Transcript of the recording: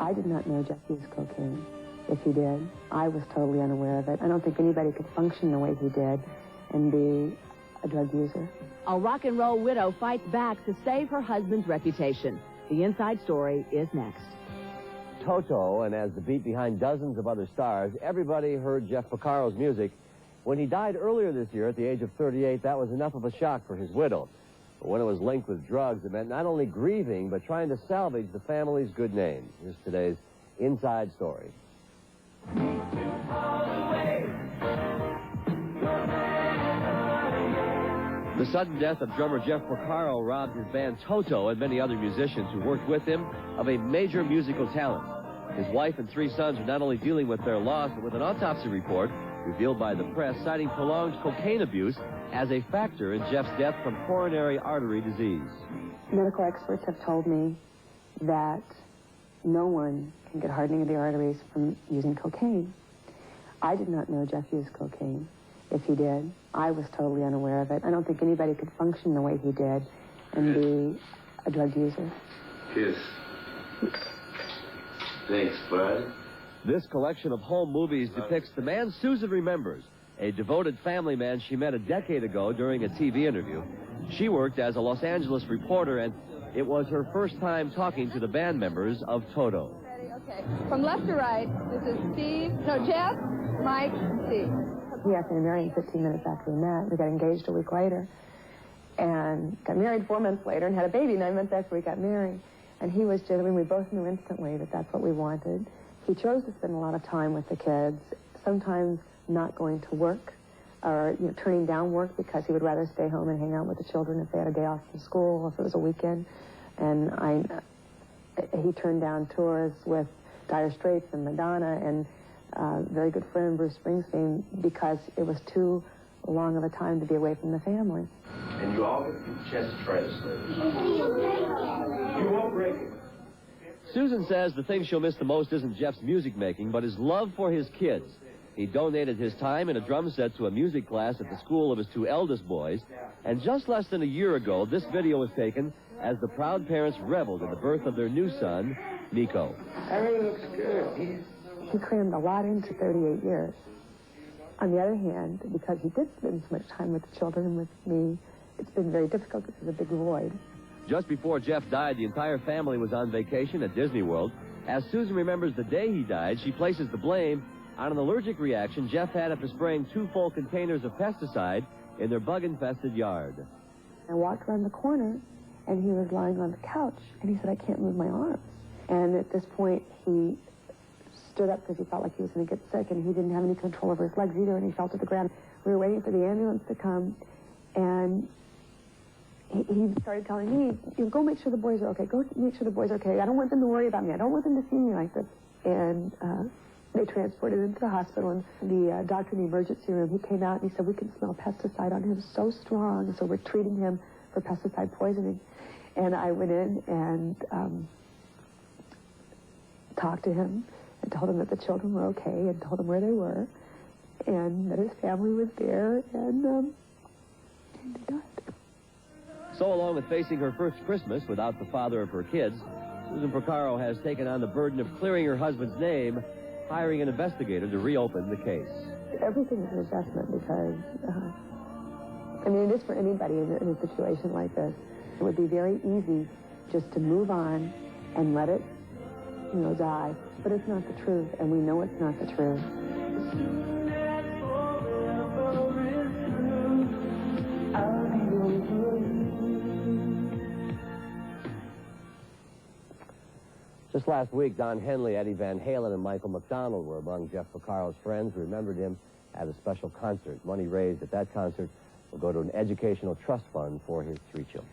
I did not know Jeff used cocaine. If he did, I was totally unaware of it. I don't think anybody could function the way he did and be a drug user. A rock and roll widow fights back to save her husband's reputation. The inside story is next. TOTO, and as the beat behind dozens of other stars, everybody heard Jeff Porcaro's music. When he died earlier this year at the age of 38, that was enough of a shock for his widow. But when it was linked with drugs, it meant not only grieving, but trying to salvage the family's good name. Here's today's inside story. The sudden death of drummer Jeff Porcaro robbed his band TOTO and many other musicians who worked with him of a major musical talent. His wife and 3 sons are not only dealing with their loss, but with an autopsy report revealed by the press citing prolonged cocaine abuse as a factor in Jeff's death from coronary artery disease. Medical experts have told me that no one can get hardening of the arteries from using cocaine. I did not know Jeff used cocaine. If he did, I was totally unaware of it. I don't think anybody could function the way he did and be a drug user. Kiss. Thanks, bud. This collection of home movies depicts the man Susan remembers, a devoted family man she met a decade ago during a TV interview. She worked as a Los Angeles reporter, and it was her first time talking to the band members of TOTO. Ready? Okay. From left to right, this is Jeff, Mike, and Steve. He asked me to marry him 15 minutes after we met. We got engaged a week later and got married 4 months later and had a baby 9 months after we got married. And he was just, I mean, we both knew instantly that that's what we wanted. He chose to spend a lot of time with the kids, sometimes not going to work or turning down work because he would rather stay home and hang out with the children if they had a day off from school, if it was a weekend. And he turned down tours with Dire Straits and Madonna and very good friend Bruce Springsteen because it was too long of a time to be away from the family. And you always get a chance to try this thing. You won't break it. Susan says the thing she'll miss the most isn't Jeff's music making, but his love for his kids. He donated his time and a drum set to a music class at the school of his 2 eldest boys. And just less than a year ago, this video was taken as the proud parents reveled in the birth of their new son, Nico. Everything looks good. He crammed a lot into 38 years. On the other hand, because he did spend so much time with the children and with me, it's been very difficult because there's a big void. Just before Jeff died, the entire family was on vacation at Disney World. As Susan remembers the day he died, she places the blame on an allergic reaction Jeff had after spraying 2 full containers of pesticide in their bug-infested yard. I walked around the corner, and he was lying on the couch, and he said, I can't move my arms. And at this point, he stood up because he felt like he was going to get sick, and he didn't have any control over his legs either, and he fell to the ground. We were waiting for the ambulance to come, and he started telling me, go make sure the boys are okay. Go make sure the boys are okay. I don't want them to worry about me. I don't want them to see me like this. And they transported him to the hospital, and the doctor in the emergency room, he came out and he said, we can smell pesticide on him so strong, so we're treating him for pesticide poisoning. And I went in and talked to him and told him that the children were okay and told him where they were and that his family was there, and he died. So along with facing her first Christmas without the father of her kids, Susan Porcaro has taken on the burden of clearing her husband's name, hiring an investigator to reopen the case. Everything is an adjustment because, I mean, it is for anybody in a situation like this. It would be very easy just to move on and let it, die. But it's not the truth, and we know it's not the truth. Just last week, Don Henley, Eddie Van Halen, and Michael McDonald were among Jeff Porcaro's friends who remembered him at a special concert. Money raised at that concert will go to an educational trust fund for his 3 children.